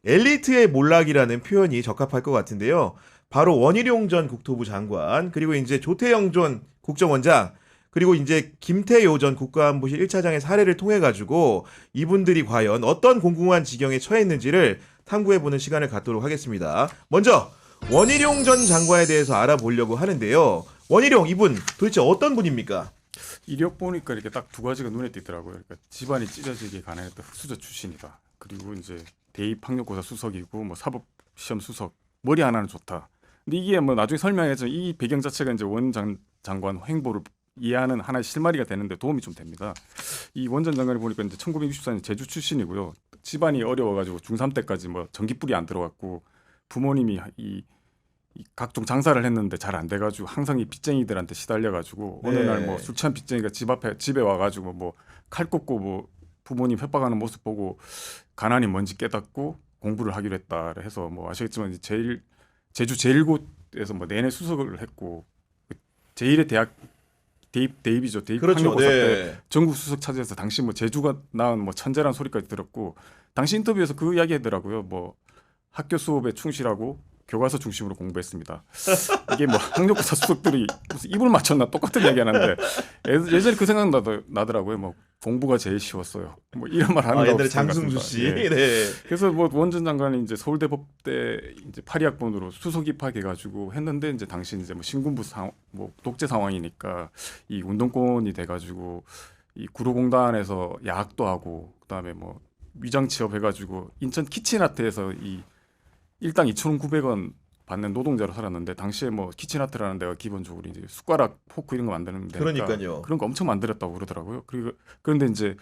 엘리트의 몰락이라는 표현이 적합할 것 같은데요. 바로 원희룡 전 국토부 장관, 그리고 이제 조태영 전 국정원장, 그리고 이제 김태효 전 국가안보실 1차장의 사례를 통해 가지고 이분들이 과연 어떤 공공한 지경에 처했는지를 탐구해보는 시간을 갖도록 하겠습니다. 먼저 원희룡 전 장관에 대해서 알아보려고 하는데요. 원희룡 이분 도대체 어떤 분입니까? 이력 보니까 이렇게 딱 두 가지가 눈에 띄더라고요. 그러니까 집안이 찢어지게 가난했던 흑수저 출신이다. 그리고 이제 대입학력고사 수석이고 뭐 사법시험 수석, 머리 하나는 좋다. 근데 이게 뭐 나중에 설명해서 이 배경 자체가 이제 원 장관 행보를 이해하는 하나의 실마리가 되는데 도움이 좀 됩니다. 이 원 전 장관이 보니까 이제 1964년 제주 출신이고요. 집안이 어려워가지고 중3 때까지 뭐 전기불이 안 들어갔고 부모님이 이 각종 장사를 했는데 잘 안 돼가지고 항상 이 빚쟁이들한테 시달려가지고 어느 날 뭐 술 취한 빚쟁이가 집에 와가지고 뭐 칼 꽂고 뭐 부모님 협박하는 모습 보고 가난이 뭔지 깨닫고 공부를 하기로 했다 해서 뭐 아시겠지만 이제 제주 제1고에서 뭐 내내 수석을 했고 제1의 대학 대입이죠. 대입 그렇죠. 학력고사 네. 때 전국 수석 차지해서 당시 뭐 제주가 낳은 뭐 천재란 소리까지 들었고 당시 인터뷰에서 그 이야기 하더라고요. 뭐 학교 수업에 충실하고 교과서 중심으로 공부했습니다. 이게 뭐 학력고사 수석들이 무슨 입을 맞췄나 똑같은 얘기 하는데 예전에 그 생각 나더라고요. 뭐 공부가 제일 쉬웠어요. 뭐 이런 말 하는 거 옛날에 장승주 씨. 예. 네. 그래서 뭐 원 전 장관이 이제 서울대 법대 이제 파리학번으로 수석 입학해가지고 했는데 이제 당시 이제 뭐 신군부 뭐 독재 상황이니까 이 운동권이 돼가지고 이 구로공단에서 야학도 하고 그다음에 뭐 위장 취업해가지고 인천 키친아트에서 이 일당 2,900원 받는 노동자로 살았는데 당시에 뭐 키친아트라는 데가 기본적으로 이제 숟가락, 포크 이런 거 만드는 데니까 그러니까요. 그런 거 엄청 만들었다고 그러더라고요. 그런데 이제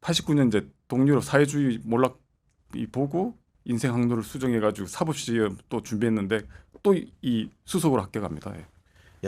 89년 이제 동유럽 사회주의 몰락이 보고 인생 항로를 수정해가지고 사법시험 또 준비했는데 또 이 수석으로 합격합니다. 예.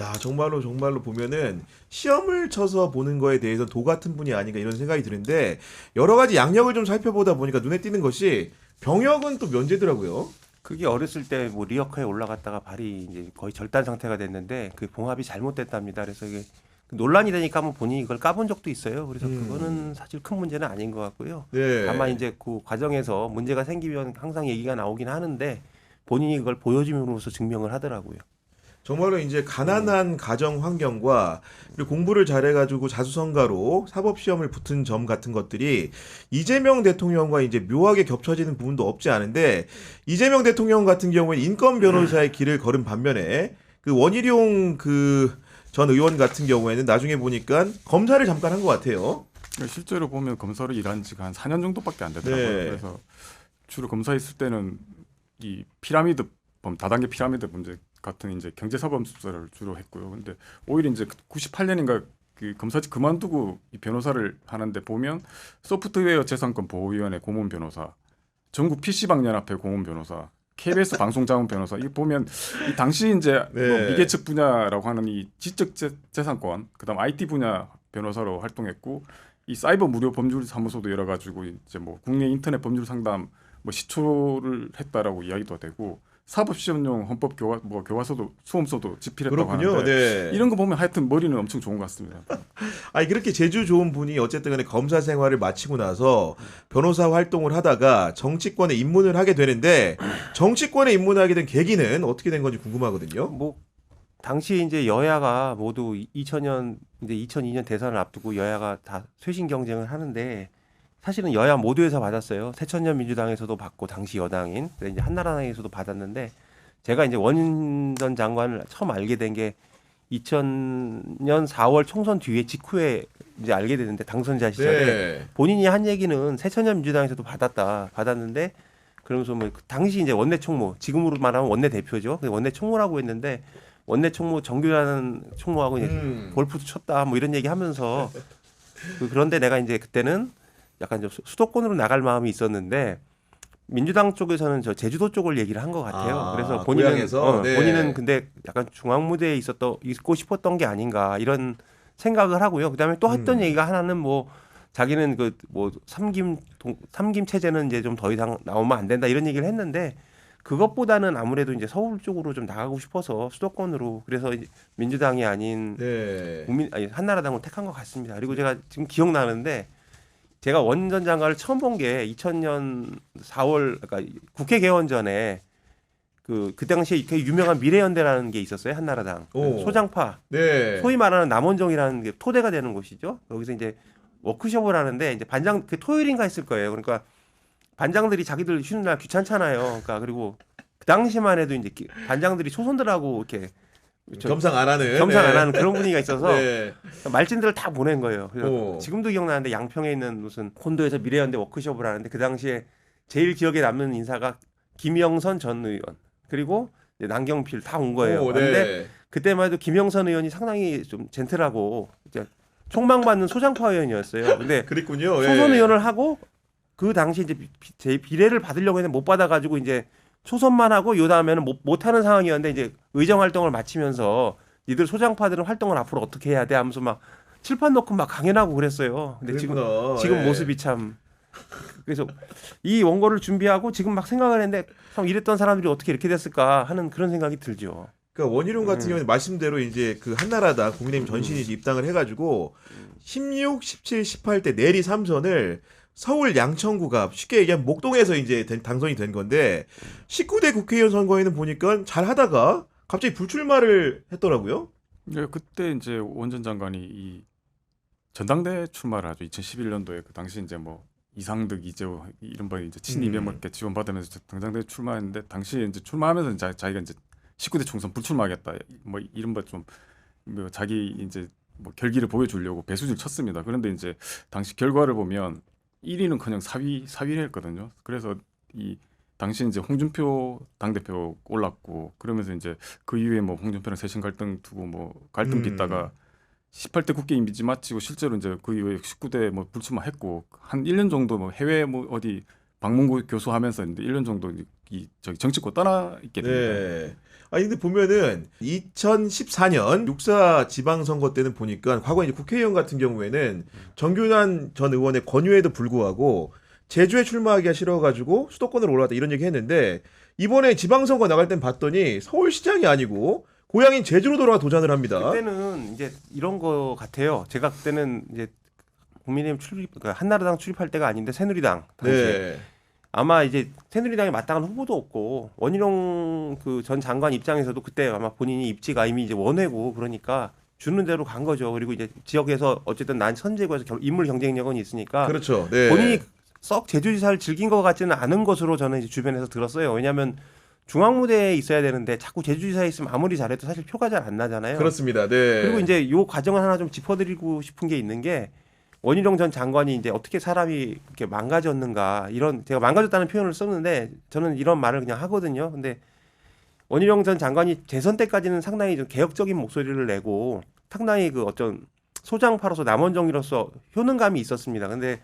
야, 정말로 보면은 시험을 쳐서 보는 거에 대해서 도 같은 분이 아닌가 이런 생각이 드는데 여러 가지 양력을 좀 살펴보다 보니까 눈에 띄는 것이 병역은 또 면제더라고요. 그게 어렸을 때 뭐 리어카에 올라갔다가 발이 이제 거의 절단 상태가 됐는데 그 봉합이 잘못됐답니다. 그래서 이게 논란이 되니까 한번 본인이 이걸 까본 적도 있어요. 그래서 그거는 사실 큰 문제는 아닌 것 같고요. 네. 다만 이제 그 과정에서 문제가 생기면 항상 얘기가 나오긴 하는데 본인이 그걸 보여줌으로써 증명을 하더라고요. 정말로 이제 가난한 가정 환경과 그리고 공부를 잘해가지고 자수성가로 사법시험을 붙은 점 같은 것들이 이재명 대통령과 이제 묘하게 겹쳐지는 부분도 없지 않은데 이재명 대통령 같은 경우에 인권 변호사의 길을 걸은 반면에 그 원희룡 그 전 의원 같은 경우에는 나중에 보니까 검사를 잠깐 한 것 같아요. 실제로 보면 검사로 일한 지가 한 4년 정도밖에 안 되더라고요. 네. 그래서 주로 검사했을 때는 이 피라미드 다단계 피라미드 문제 같은 이제 경제사범 수사를 주로 했고요. 근데 오히려 이제 98년인가 그 검사직 그만두고 이 변호사를 하는데 보면 소프트웨어 재산권 보호위원회 고문 변호사, 전국 PC방연합회 고문 변호사, KBS 방송자문 변호사 이 보면 이 당시 이제 네. 뭐 미개척 분야라고 하는 이 지적 재산권, 그다음 IT 분야 변호사로 활동했고 이 사이버 무료 법률 사무소도 열어 가지고 이제 뭐 국내 인터넷 법률 상담 뭐 시초를 했다라고 이야기도 되고 사법시험용 헌법 교과서도 수험서도 집필했다고 그렇군요. 하는데 네. 이런 거 보면 하여튼 머리는 엄청 좋은 것 같습니다. 아니 그렇게 재주 좋은 분이 어쨌든 간에 검사 생활을 마치고 나서 변호사 활동을 하다가 정치권에 입문을 하게 되는데 정치권에 입문하게 된 계기는 어떻게 된 건지 궁금하거든요. 뭐 당시 이제 여야가 모두 2000년 이제 2002년 대선을 앞두고 여야가 다 쇄신 경쟁을 하는데 사실은 여야 모두에서 받았어요. 새천년 민주당에서도 받고 당시 여당인 이제 한나라당에서도 받았는데 제가 이제 원 전 장관을 처음 알게 된 게 2000년 4월 총선 뒤에 직후에 이제 알게 되는데 당선자 시절에 네. 본인이 한 얘기는 새천년 민주당에서도 받았는데 그러면서 뭐 그 당시 이제 원내 총무 지금으로 말하면 원내 대표죠. 원내 총무라고 했는데 원내 총무 정규라는 총무하고 이제 골프도 쳤다 뭐 이런 얘기하면서 그런데 내가 이제 그때는 약간 좀 수도권으로 나갈 마음이 있었는데 민주당 쪽에서는 저 제주도 쪽을 얘기를 한 것 같아요. 그래서 고향에서? 네. 본인은 근데 약간 중앙무대에 있고 싶었던 게 아닌가 이런 생각을 하고요. 그다음에 또 했던 얘기가 하나는 뭐 자기는 그 뭐 삼김 체제는 이제 좀 더 이상 나오면 안 된다 이런 얘기를 했는데 그것보다는 아무래도 이제 서울 쪽으로 좀 나가고 싶어서 수도권으로 그래서 민주당이 아닌 네. 한나라당을 택한 것 같습니다. 그리고 제가 지금 기억나는데 제가 원 전 장관을 처음 본 게 2000년 4월 그러니까 국회 개원 전에 그 당시에 되게 유명한 미래연대라는 게 있었어요. 한나라당 오. 소장파 네. 소위 말하는 남원정이라는 게 토대가 되는 곳이죠. 여기서 이제 워크숍을 하는데 이제 반장 그 토요일인가 했을 거예요. 그러니까 반장들이 자기들 쉬는 날 귀찮잖아요. 그러니까 그리고 그 당시만 해도 이제 반장들이 초선들하고 이렇게 겸상 안 하는. 겸상 안 네. 하는 그런 분위기가 있어서 네. 말진들을 다 보낸 거예요. 그래서 오. 지금도 기억나는데 양평에 있는 무슨 콘도에서 미래연대 워크숍을 하는데 그 당시에 제일 기억에 남는 인사가 김영선 전 의원 그리고 이제 남경필 다 온 거예요. 오, 그런데 네. 그때만 해도 김영선 의원이 상당히 좀 젠틀하고 이제 총망받는 소장파 의원이었어요. 근데 그랬군요. 초선 예. 의원을 하고 그 당시 이제 제 비례를 받으려고 했는데 못 받아가지고 이제 초선만 하고 요 다음에는 못 하는 상황이었는데 이제 의정 활동을 마치면서 이들 소장파들은 활동을 앞으로 어떻게 해야 돼 하면서 막 칠판 놓고 막 강연하고 그랬어요. 근데 그랬구나. 지금 예. 모습이 참 그래서 이 원고를 준비하고 지금 막 생각을 했는데 참 이랬던 사람들이 어떻게 이렇게 됐을까 하는 그런 생각이 들죠. 그러니까 원희룡 같은 경우는 말씀대로 이제 그 한나라당 국민의힘 전신이 입당을 해가지고 16, 17, 18 때 내리 3선을 서울 양천구가 쉽게 얘기하면 목동에서 이제 당선이 된 건데 19대 국회의원 선거에는 보니까 잘 하다가 갑자기 불출마를 했더라고요. 네, 그때 이제 원전 장관이 이 전당대 출마를 하죠. 2011년도에 그 당시 이제 뭐 이상득, 이재호 이른바 이제 친이명밖에 지원받으면서 전당대 출마했는데 당시에 이제 출마하면서 이제 자기가 이제 19대 총선 불출마하겠다. 뭐 이른바 좀 뭐 자기 이제 뭐 결기를 보여주려고 배수진을 쳤습니다. 그런데 이제 당시 결과를 보면 1위는커녕 4위를 했거든요. 그래서 이 당시 이제 홍준표 당대표 올랐고 그러면서 이제 그 이후에 뭐 홍준표랑 세신 갈등 두고 뭐 갈등 빚다가 18대 국회 임기 마치고 실제로 이제 그 이후에 19대 뭐 불출마했고 한 1년 정도 뭐 해외 뭐 어디 방문 교수하면서 이제 1년 정도 이 저기 정치권 떠나 있게 됩니다. 네. 아니 근데 보면은 2014년 6.4 지방선거 때는 보니까 과거 이제 국회의원 같은 경우에는 정균환 전 의원의 권유에도 불구하고 제주에 출마하기가 싫어가지고 수도권으로 올라왔다 이런 얘기 했는데 이번에 지방선거 나갈 땐 봤더니 서울시장이 아니고 고향인 제주로 돌아와 도전을 합니다. 그때는 이제 이런 거 같아요. 제가 그때는 이제 국민의힘 그러니까 한나라당 출입할 때가 아닌데 새누리당 당시에 네. 아마 이제 새누리당에 마땅한 후보도 없고 원희룡 그 전 장관 입장에서도 그때 아마 본인이 입지가 이미 이제 원외고 그러니까 주는 대로 간 거죠. 그리고 이제 지역에서 어쨌든 난 선제구에서 인물 경쟁력은 있으니까 그렇죠. 네. 본인이 썩 제주지사를 즐긴 것 같지는 않은 것으로 저는 이제 주변에서 들었어요. 왜냐하면 중앙무대에 있어야 되는데 자꾸 제주지사에 있으면 아무리 잘해도 사실 표가 잘 안 나잖아요. 그렇습니다. 네. 그리고 이제 요 과정을 하나 좀 짚어드리고 싶은 게 있는 게 원희룡 전 장관이 이제 어떻게 사람이 이렇게 망가졌는가 이런 제가 망가졌다는 표현을 썼는데 저는 이런 말을 그냥 하거든요. 근데 원희룡 전 장관이 재선 때까지는 상당히 좀 개혁적인 목소리를 내고 상당히 그 어떤 소장파로서 남원정이로서 효능감이 있었습니다. 근데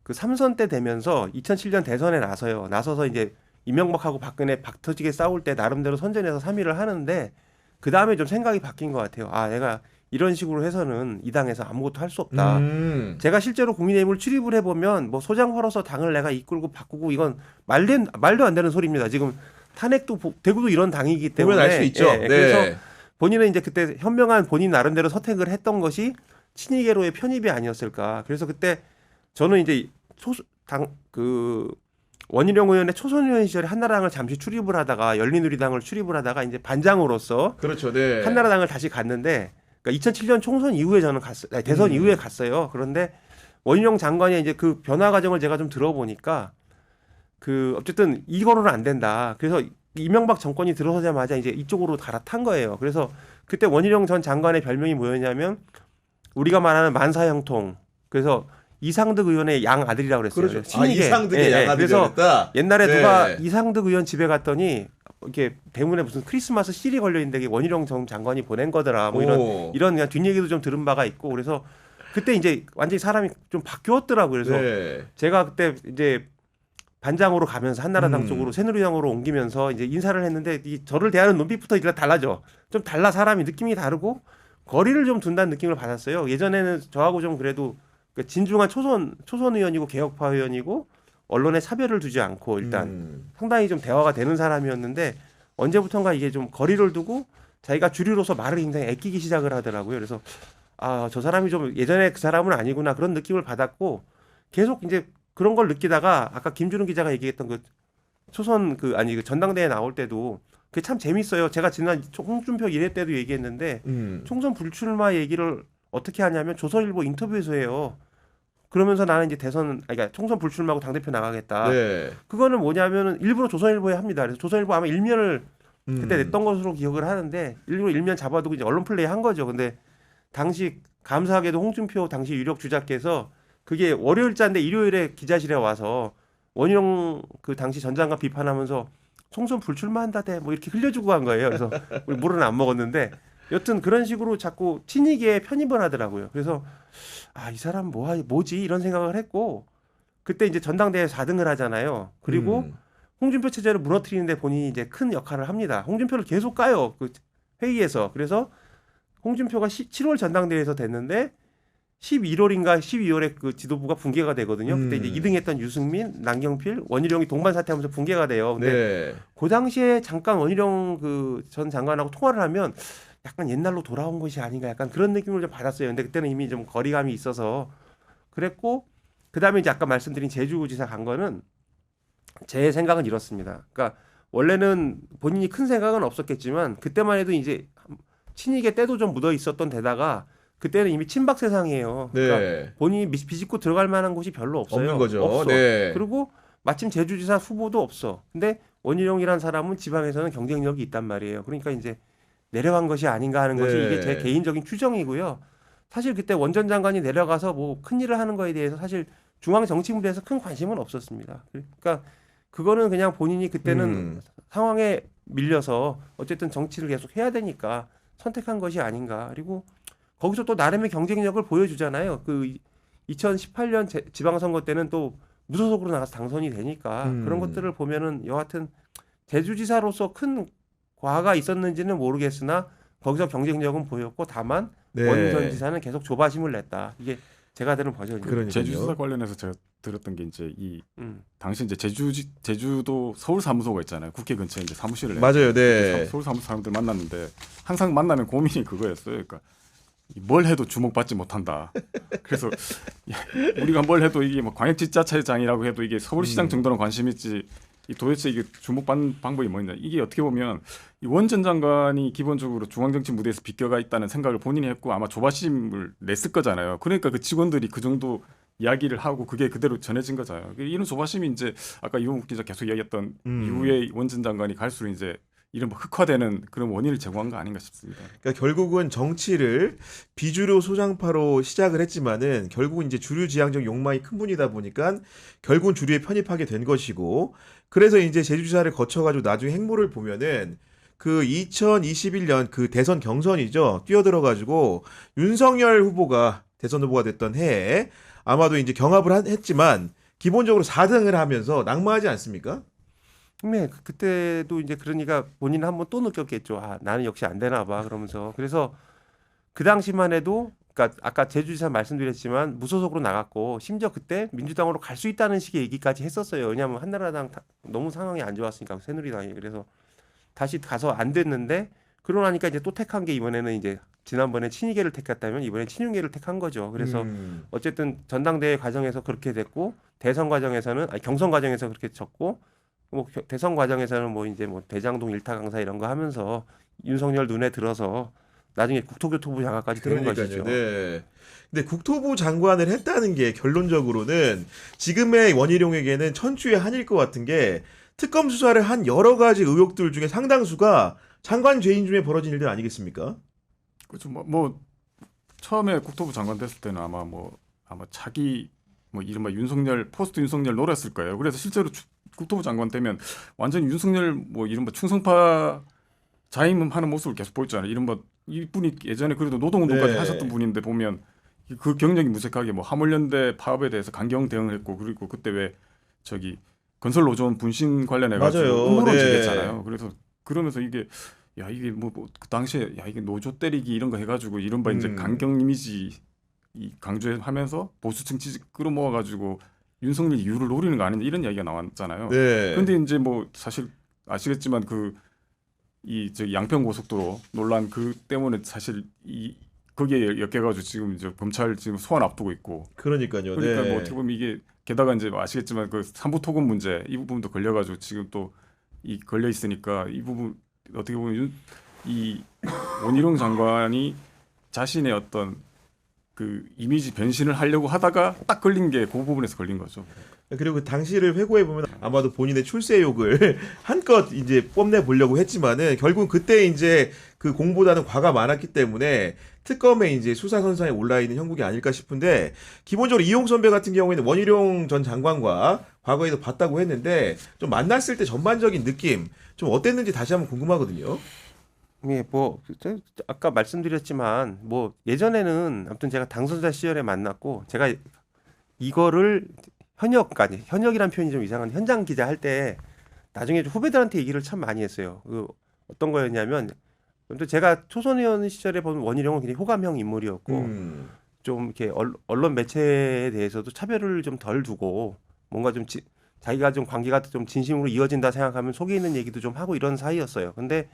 그 3선 때 되면서 2007년 대선에 나서서 이제 이명박하고 박근혜 박터지게 싸울 때 나름대로 선전해서 3위를 하는데 그 다음에 좀 생각이 바뀐 것 같아요. 아, 내가 이런 식으로 해서는 이 당에서 아무것도 할 수 없다. 제가 실제로 국민의힘을 출입을 해보면 뭐 소장파로서 당을 내가 이끌고 바꾸고 이건 말도 안 되는 소리입니다. 지금 탄핵도 되고도 이런 당이기 때문에 보면 알 수 있죠. 예, 네. 그래서 본인은 이제 그때 현명한 본인 나름대로 선택을 했던 것이 친이계로의 편입이 아니었을까. 그래서 그때 저는 이제 원희룡 의원의 초선 의원 시절에 한나라당을 잠시 출입을 하다가 열린우리당을 출입을 하다가 이제 반장으로서 그렇죠. 네. 한나라당을 다시 갔는데 그러니까 2007년 총선 이후에 저는 대선 이후에 갔어요. 그런데 원희룡 장관의 이제 그 변화 과정을 제가 좀 들어보니까 그 어쨌든 이거로는 안 된다. 그래서 이명박 정권이 들어서자마자 이제 이쪽으로 갈아탄 거예요. 그래서 그때 원희룡 전 장관의 별명이 뭐였냐면 우리가 말하는 만사형통. 그래서 이상득 의원의 양 아들이라고 그랬어요. 그렇죠. 친이계. 이상득의 양아들이었다. 그래서 옛날에 네. 누가 이상득 의원 집에 갔더니 이렇게 대문에 무슨 크리스마스 실이 걸려 있는데 원희룡 전 장관이 보낸 거더라. 뭐 이런 그냥 뒷얘기도 좀 들은 바가 있고 그래서 그때 이제 완전히 사람이 좀 바뀌었더라고요. 그래서 네. 제가 그때 이제 반장으로 가면서 한나라당 쪽으로 새누리당으로 옮기면서 이제 인사를 했는데 저를 대하는 눈빛부터 일단 달라져. 좀 달라 사람이 느낌이 다르고 거리를 좀 둔다는 느낌을 받았어요. 예전에는 저하고 좀 그래도 진중한 초선 의원이고 개혁파 의원이고 언론에 차별을 두지 않고 일단 상당히 좀 대화가 되는 사람이었는데 언제부턴가 이게 좀 거리를 두고 자기가 주류로서 말을 굉장히 아끼기 시작을 하더라고요. 그래서 아, 저 사람이 좀 예전에 그 사람은 아니구나 그런 느낌을 받았고 계속 이제 그런 걸 느끼다가 아까 김준우 기자가 얘기했던 그 초선 그 전당대회 나올 때도 그게 참 재밌어요. 제가 지난 홍준표 1회 때도 얘기했는데 총선 불출마 얘기를 어떻게 하냐면 조선일보 인터뷰에서 해요. 그러면서 나는 이제 그러니까 총선 불출마하고 당대표 나가겠다. 네. 그거는 뭐냐면은 일부러 조선일보에 합니다. 그래서 조선일보 아마 일면을 그때 냈던 것으로 기억을 하는데 일부러 일면 잡아두고 이제 언론 플레이 한 거죠. 근데 당시 감사하게도 홍준표 당시 유력 주자께서 그게 월요일자인데 일요일에 기자실에 와서 원희룡 그 당시 전 장관 비판하면서 총선 불출마한다대 뭐 이렇게 흘려주고 간 거예요. 그래서 우리 물은 안 먹었는데 여튼 그런 식으로 자꾸 친이계에 편입을 하더라고요. 그래서 이 사람 뭐지 이런 생각을 했고 그때 이제 전당대회 4등을 하잖아요. 그리고 홍준표 체제를 무너뜨리는데 본인이 이제 큰 역할을 합니다. 홍준표를 계속 까요. 그 회의에서. 그래서 홍준표가 7월 전당대회에서 됐는데 11월인가 12월에 그 지도부가 붕괴가 되거든요. 그때 이제 2등했던 유승민, 남경필, 원희룡이 동반 사퇴하면서 붕괴가 돼요. 근데 네. 그 당시에 잠깐 원희룡 그 전 장관하고 통화를 하면 약간 옛날로 돌아온 것이 아닌가 약간 그런 느낌을 좀 받았어요. 근데 그때는 이미 좀 거리감이 있어서 그랬고 그다음에 이제 아까 말씀드린 제주지사 간 거는 제 생각은 이렇습니다. 그러니까 원래는 본인이 큰 생각은 없었겠지만 그때만 해도 이제 친이계 때도 좀 묻어 있었던 데다가 그때는 이미 친박 세상이에요. 그러니까 네. 본인이 비집고 들어갈 만한 곳이 별로 없어요. 없는 거죠. 없어. 네. 그리고 마침 제주지사 후보도 없어. 근데 원희룡이라는 사람은 지방에서는 경쟁력이 있단 말이에요. 그러니까 이제 내려간 것이 아닌가 하는 것이 네. 이게 제 개인적인 추정이고요. 사실 그때 원전 장관이 내려가서 뭐 큰일을 하는 거에 대해서 사실 중앙 정치무대에서 큰 관심은 없었습니다. 그러니까 그거는 그냥 본인이 그때는 상황에 밀려서 어쨌든 정치를 계속 해야 되니까 선택한 것이 아닌가. 그리고 거기서 또 나름의 경쟁력을 보여주잖아요. 그 2018년 지방선거 때는 또 무소속으로 나가서 당선이 되니까 그런 것들을 보면은 여하튼 제주지사로서 큰 과가 있었는지는 모르겠으나 거기서 경쟁력은 보였고 다만 네. 원전 지사는 계속 조바심을 냈다. 이게 제가 들은 버전입니다. 그러니까요. 제주지사 관련해서 제가 들었던 게 이제 이 음. 당시 이제 제주도 서울 사무소가 있잖아요. 국회 근처에 이제 사무실을 맞아요. 네. 서울 사무소 사람들 만났는데 항상 만나면 고민이 그거였어요. 그러니까 뭘 해도 주목받지 못한다. 그래서 우리가 뭘 해도 이게 뭐 광역지자체장이라고 해도 이게 서울시장 정도는 관심 있지. 이 도대체 이게 주목받는 방법이 뭐냐? 이게 어떻게 보면 이 원 전 장관이 기본적으로 중앙정치 무대에서 비껴가 있다는 생각을 본인이 했고 아마 조바심을 냈을 거잖아요. 그러니까 그 직원들이 그 정도 이야기를 하고 그게 그대로 전해진 거잖아요. 이런 조바심이 이제 아까 이용욱 기자 계속 이야기했던 이후에 원 전 장관이 갈수록 이제 이런 뭐 흑화되는 그런 원인을 제공한 거 아닌가 싶습니다. 그러니까 결국은 정치를 비주류 소장파로 시작을 했지만은 결국은 이제 주류 지향적 욕망이 큰 분이다 보니까 결국은 주류에 편입하게 된 것이고 그래서 이제 제주지사를 거쳐가지고 나중에 행보를 보면은 그 2021년 그 대선 경선이죠. 뛰어들어가지고 윤석열 후보가 대선 후보가 됐던 해에 아마도 이제 경합을 했지만 기본적으로 4등을 하면서 낙마하지 않습니까? 네, 그때도 이제 그러니까 본인은 한번 또 느꼈겠죠. 나는 역시 안 되나 봐. 그러면서 그래서 그 당시만 해도 그러니까 아까 제주지사 말씀드렸지만 무소속으로 나갔고 심지어 그때 민주당으로 갈 수 있다는 식의 얘기까지 했었어요. 왜냐하면 한나라당 너무 상황이 안 좋았으니까 새누리당이 그래서 다시 가서 안 됐는데 그러고 나니까 이제 또 택한 게 이번에는 이제 지난번에 친이계를 택했다면 이번에 친윤계를 택한 거죠. 그래서 어쨌든 전당대회 과정에서 그렇게 됐고 대선 과정에서는 경선 과정에서 그렇게 졌고 뭐 대선 과정에서는 뭐 이제 뭐 대장동 일타 강사 이런 거 하면서 윤석열 눈에 들어서 나중에 국토교통부 장관까지 되는 것이죠. 네. 근데 국토부 장관을 했다는 게 결론적으로는 지금의 원희룡에게는 천추의 한일 것 같은 게 특검 수사를 한 여러 가지 의혹들 중에 상당수가 장관 재임 중에 벌어진 일들 아니겠습니까? 그렇죠. 뭐 처음에 국토부 장관 됐을 때는 아마 자기 뭐 이른바 윤석열 포스트 윤석열 노렸을 거예요. 그래서 실제로 국토부 장관 되면 완전히 윤석열 뭐 이른바 충성파 자임하는 모습을 계속 보였잖아요. 이른바 이분이 예전에 그래도 노동운동까지 네. 하셨던 분인데 보면 그 경력이 무색하게 뭐 화물연대 파업에 대해서 강경 대응을 했고 그리고 그때 왜 저기 건설노조원 분신 관련해가지고 맞아요. 음모론 네. 제기했잖아요. 그래서 그러면서 이게 그 당시에 이게 노조 때리기 이런 거 해가지고 이른바 이제 강경 이미지 강조하면서 보수층 지지 끌어모아가지고 윤석열 이유를 노리는 거 아닌데 이런 이야기가 나왔잖아요. 네. 근데 이제 뭐 사실 아시겠지만 저 양평 고속도로 논란 그 때문에 사실 이 거기에 엮여가지고 지금 이제 검찰 지금 소환 앞두고 있고 그러니까요. 그러니까 네. 뭐 어떻게 보면 이게 게다가 이제 아시겠지만 그 삼부 토건 문제 이 부분도 걸려가지고 지금 또 이 걸려 있으니까 이 부분 어떻게 보면 이 원희룡 장관이 자신의 어떤 그 이미지 변신을 하려고 하다가 딱 걸린 게 그 부분에서 걸린 거죠. 그리고 그 당시를 회고해 보면 아마도 본인의 출세욕을 한껏 이제 뽐내 보려고 했지만은 결국 그때 이제 그 공보다는 과가 많았기 때문에 특검에 이제 수사 선상에 올라 있는 형국이 아닐까 싶은데 기본적으로 이용 선배 같은 경우에는 원희룡 전 장관과 과거에도 봤다고 했는데 좀 만났을 때 전반적인 느낌 좀 어땠는지 다시 한번 궁금하거든요. 예, 아까 말씀드렸지만 뭐 예전에는 아무튼 제가 당선자 시절에 만났고 제가 이거를 현역이란 표현이 좀 이상한데 현장 기자 할 때 나중에 좀 후배들한테 얘기를 참 많이 했어요. 그 어떤 거였냐면 또 제가 초선 의원 시절에 본 원희룡은 굉장히 호감형 인물이었고 좀 이렇게 언론 매체에 대해서도 차별을 좀 덜 두고 뭔가 좀 자기가 좀 관계가 좀 진심으로 이어진다 생각하면 속에 있는 얘기도 좀 하고 이런 사이였어요. 근데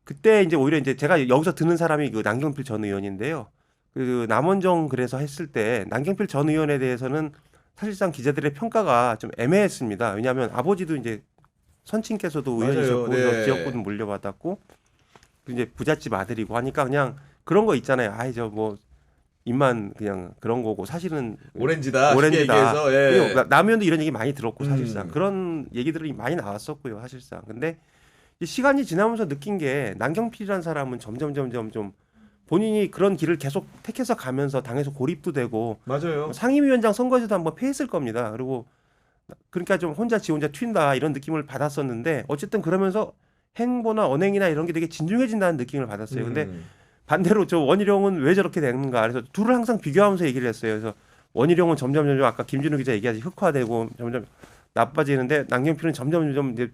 그때 이제 오히려 이제 제가 여기서 듣는 사람이 그 남경필 전 의원인데요. 그 남원정 그래서 했을 때 남경필 전 의원에 대해서는 사실상 기자들의 평가가 좀 애매했습니다. 왜냐하면 아버지도 이제 선친께서도 맞아요. 의원이셨고 네. 지역구는 물려받았고 이제 부잣집 아들이고 하니까 그냥 그런 거 있잖아요. 아이 저 뭐 입만 그냥 그런 거고 사실은 오렌지다. 오렌지다. 쉽게 얘기해서, 예. 그리고 남현도 이런 얘기 많이 들었고 사실상 음. 그런 얘기들이 많이 나왔었고요. 사실상 근데 이 시간이 지나면서 느낀 게 남경필이라는 사람은 점점 좀 본인이 그런 길을 계속 택해서 가면서 당에서 고립도 되고 맞아요. 상임위원장 선거에서도 한번 패했을 겁니다. 그리고 그러니까 좀 지 혼자 튄다 이런 느낌을 받았었는데 어쨌든 그러면서 행보나 언행이나 이런 게 되게 진중해진다는 느낌을 받았어요. 근데 반대로 저 원희룡은 왜 저렇게 되는가 그래서 둘을 항상 비교하면서 얘기를 했어요. 그래서 원희룡은 점점 아까 김준우 기자 얘기하듯이 흑화되고 점점 나빠지는데 남경필은 점점 이제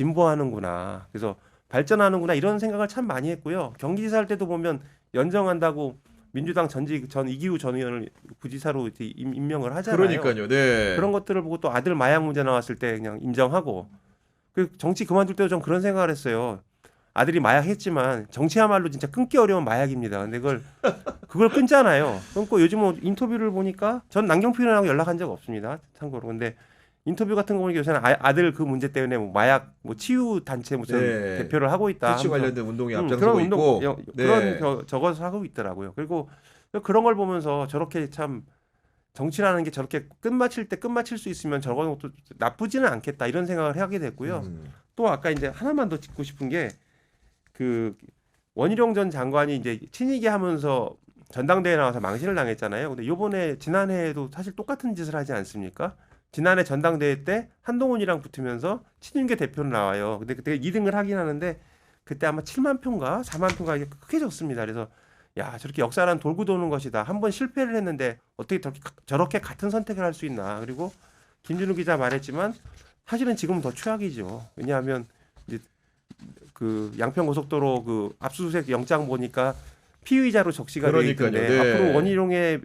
진보하는구나. 그래서 발전하는구나 이런 생각을 참 많이 했고요. 경기지사 할 때도 보면 연정한다고 민주당 전 이기우 전 의원을 부지사로 임명을 하잖아요. 그러니까요. 네. 그런 것들을 보고 또 아들 마약 문제 나왔을 때 그냥 인정하고 그 정치 그만둘 때도 좀 그런 생각을 했어요. 아들이 마약했지만 정치야말로 진짜 끊기 어려운 마약입니다. 근데 그걸 끊잖아요. 끊고 요즘 뭐 인터뷰를 보니까 전 남경필하고 연락한 적 없습니다. 참고로. 근데 인터뷰 같은 거 보니까 요새는 아들 그 문제 때문에 뭐 마약 뭐 치유 단체 무슨 네. 대표를 하고 있다. 퇴치 하면서 관련된 운동에 앞장서고 그런 있고. 네. 그런 저것을 하고 있더라고요. 그리고 그런 걸 보면서 저렇게 참 정치라는 게 저렇게 끝마칠 때 끝마칠 수 있으면 저런 것도 나쁘지는 않겠다 이런 생각을 하게 됐고요. 또 아까 이제 하나만 더 짚고 싶은 게 그 원희룡 전 장관이 이제 친이계 하면서 전당대회 나와서 망신을 당했잖아요. 근데 요번에 지난해에도 사실 똑같은 짓을 하지 않습니까? 지난해 전당대회 때 한동훈이랑 붙으면서 친윤계 대표로 나와요. 근데 그때 2등을 하긴 하는데 그때 아마 7만 표인가 4만 표가 크게 졌습니다. 그래서 야 저렇게 역사란 돌고 도는 것이다. 한번 실패를 했는데 어떻게 저렇게 같은 선택을 할 수 있나. 그리고 김준우 기자 말했지만 사실은 지금은 더 최악이죠. 왜냐하면 이제 그 양평고속도로 그 압수수색 영장 보니까 피의자로 적시가 돼 있던데 그러니까요. 네. 앞으로 원희룡의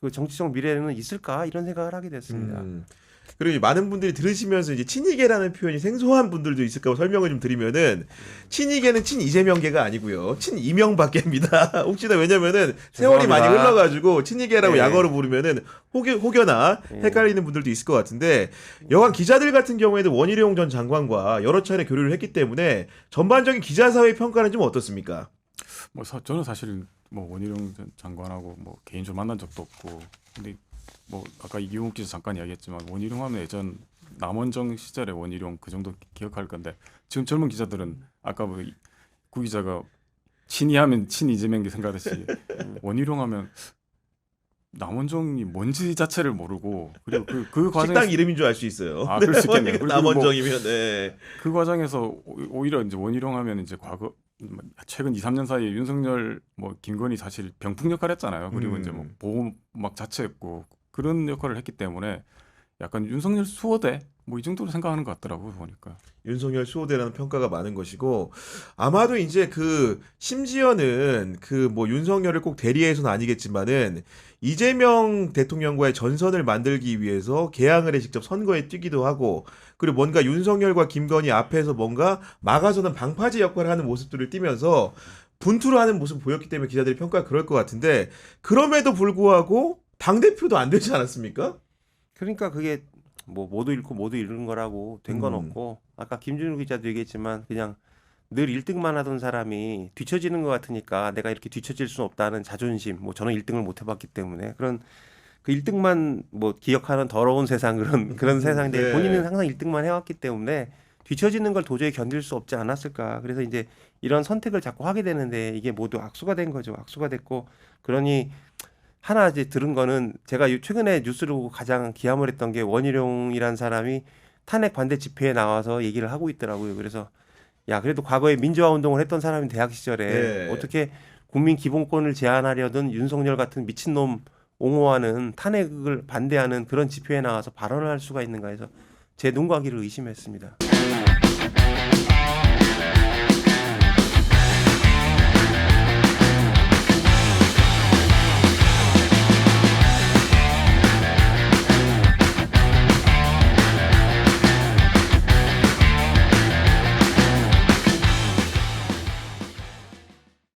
그 정치적 미래는 있을까 이런 생각을 하게 됐습니다. 그리고 많은 분들이 들으시면서 이제 친이계라는 표현이 생소한 분들도 있을까 설명을 좀 드리면은 친이계는 친 이재명계가 아니고요. 친 이명박계입니다. 혹시나 왜냐면은 세월이 많이 죄송합니다. 흘러가지고 친이계라고 네. 약어로 부르면은 혹여나 헷갈리는 분들도 있을 것 같은데 여간 기자들 같은 경우에도 원희룡 전 장관과 여러 차례 교류를 했기 때문에 전반적인 기자사회 평가는 좀 어떻습니까? 뭐 저는 사실 뭐 원희룡 전 장관하고 뭐 개인적으로 만난 적도 없고 근데 뭐 아까 이기웅 기자 잠깐 이야기했지만 원희룡 하면 예전 남원정 시절의 원희룡 그 정도 기억할 건데 지금 젊은 기자들은 아까 뭐 구 기자가 친이하면 친이재명계 생각하듯이 원희룡 하면 남원정이 뭔지 자체를 모르고 그리고 그 과정에서 식당 이름인 줄 알 수 있어요. 아, 그럴 수 있겠네요. 그리고 남원정이면 네. 그 과정에서 오히려 이제 원희룡 하면 이제 과거 최근 2, 3년 사이에 윤석열 뭐 김건희 사실 병풍 역할을 했잖아요. 그리고 이제 뭐 보호 막 자체했고 그런 역할을 했기 때문에 약간 윤석열 수호대 뭐 이 정도로 생각하는 것 같더라고요 보니까. 윤석열 수호대라는 평가가 많은 것이고 아마도 이제 그 심지어는 그 뭐 윤석열을 꼭 대리해서는 아니겠지만은 이재명 대통령과의 전선을 만들기 위해서 개항을 해 직접 선거에 뛰기도 하고 그리고 뭔가 윤석열과 김건희 앞에서 뭔가 막아서는 방파제 역할을 하는 모습들을 띠면서 분투를 하는 모습 보였기 때문에 기자들이 평가가 그럴 것 같은데 그럼에도 불구하고 당대표도 안 되지 않았습니까? 그러니까 그게 뭐 모두 잃고 모두 잃는 거라고 된 건 음. 없고 아까 김준우 기자도 얘기했지만 그냥 늘 1등만 하던 사람이 뒤처지는 것 같으니까 내가 이렇게 뒤처질 수는 없다는 자존심 뭐 저는 1등을 못 해봤기 때문에 그런 그 1등만 뭐 기억하는 더러운 세상 그런 세상인데 네. 본인은 항상 1등만 해왔기 때문에 뒤처지는 걸 도저히 견딜 수 없지 않았을까 그래서 이제 이런 선택을 자꾸 하게 되는데 이게 모두 악수가 된 거죠 악수가 됐고 그러니 하나 이제 들은 거는 제가 최근에 뉴스를 보고 가장 기함을 했던 게 원희룡이란 사람이 탄핵 반대 집회에 나와서 얘기를 하고 있더라고요. 그래서 야 그래도 과거에 민주화 운동을 했던 사람이 대학 시절에 네. 어떻게 국민 기본권을 제한하려던 윤석열 같은 미친놈 옹호하는 탄핵을 반대하는 그런 집회에 나와서 발언을 할 수가 있는가 해서 제 눈과 귀를 의심했습니다.